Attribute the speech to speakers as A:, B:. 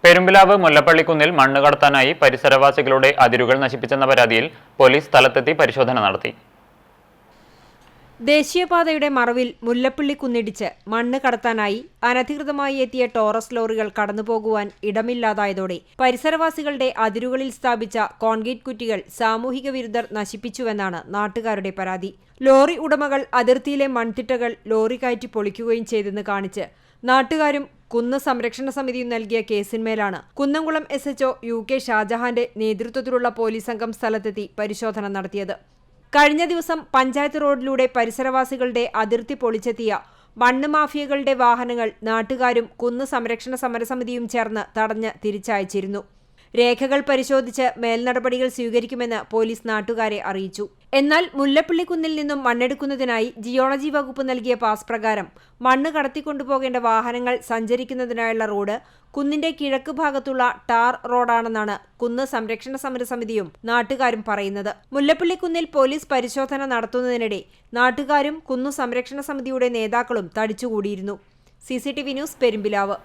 A: പെരുമ്പിലാവ് മുല്ലപ്പള്ളിക്കുന്നിൽ മണ്ണ് കടത്താനായി പരിസരവാസികളുടെ അതിരുകൾ നശിപ്പിച്ചെന്ന പരാതിയിൽ പോലീസ് സ്ഥലത്തെത്തി പരിശോധന നടത്തി.
B: ദേശീയപാതയുടെ മറവിൽ മുല്ലപ്പള്ളി കുന്നിടിച്ച് മണ്ണ് കടത്താനായി അനധികൃതമായി എത്തിയ ടോറസ് ലോറികൾ കടന്നുപോകുവാൻ ഇടമില്ലാതായതോടെ പരിസരവാസികളുടെ അതിരുകളിൽ സ്ഥാപിച്ച കോൺക്രീറ്റ് കുറ്റികൾ സാമൂഹിക വിരുദ്ധർ നശിപ്പിച്ചുവെന്നാണ് നാട്ടുകാരുടെ പരാതി. ലോറി ഉടമകൾ അതിർത്തിയിലെ മൺതിട്ടകൾ ലോറി കയറ്റി പൊളിക്കുകയും ചെയ്തെന്ന് കാണിച്ച് നാട്ടുകാരും കുന്ന് സംരക്ഷണ സമിതിയും നൽകിയ കേസിന്മേലാണ് കുന്നംകുളം SHO UK ഷാജഹാന്റെ നേതൃത്വത്തിലുള്ള പോലീസ് സംഘം സ്ഥലത്തെത്തി പരിശോധന നടത്തിയത്. കഴിഞ്ഞ ദിവസം പഞ്ചായത്ത് റോഡിലൂടെ പരിസരവാസികളുടെ അതിർത്തി പൊളിച്ചെത്തിയ മണ്ണ് മാഫിയകളുടെ വാഹനങ്ങൾ നാട്ടുകാരും കുന്ന് സംരക്ഷണ സമരസമിതിയും ചേർന്ന് തടഞ്ഞ് തിരിച്ചയച്ചിരുന്നു. രേഖകൾ പരിശോധിച്ച് മേൽനടപടികൾ സ്വീകരിക്കുമെന്ന് പോലീസ് നാട്ടുകാരെ അറിയിച്ചു. എന്നാൽ മുല്ലപ്പള്ളിക്കുന്നിൽ നിന്നും മണ്ണെടുക്കുന്നതിനായി ജിയോളജി വകുപ്പ് നൽകിയ പാസ് പ്രകാരം മണ്ണ് കടത്തിക്കൊണ്ടുപോകേണ്ട വാഹനങ്ങൾ സഞ്ചരിക്കുന്നതിനായുള്ള റോഡ് കുന്നിന്റെ കിഴക്ക് ഭാഗത്തുള്ള ടാർ റോഡാണെന്നാണ് കുന്ന് സംരക്ഷണ സമരസമിതിയും നാട്ടുകാരും പറയുന്നത്. മുല്ലപ്പള്ളിക്കുന്നിൽ പോലീസ് പരിശോധന നടത്തുന്നതിനിടെ നാട്ടുകാരും കുന്നു സംരക്ഷണ സമിതിയുടെ നേതാക്കളും തടിച്ചുകൂടിയിരുന്നു. CCTV news, Perumpilavu.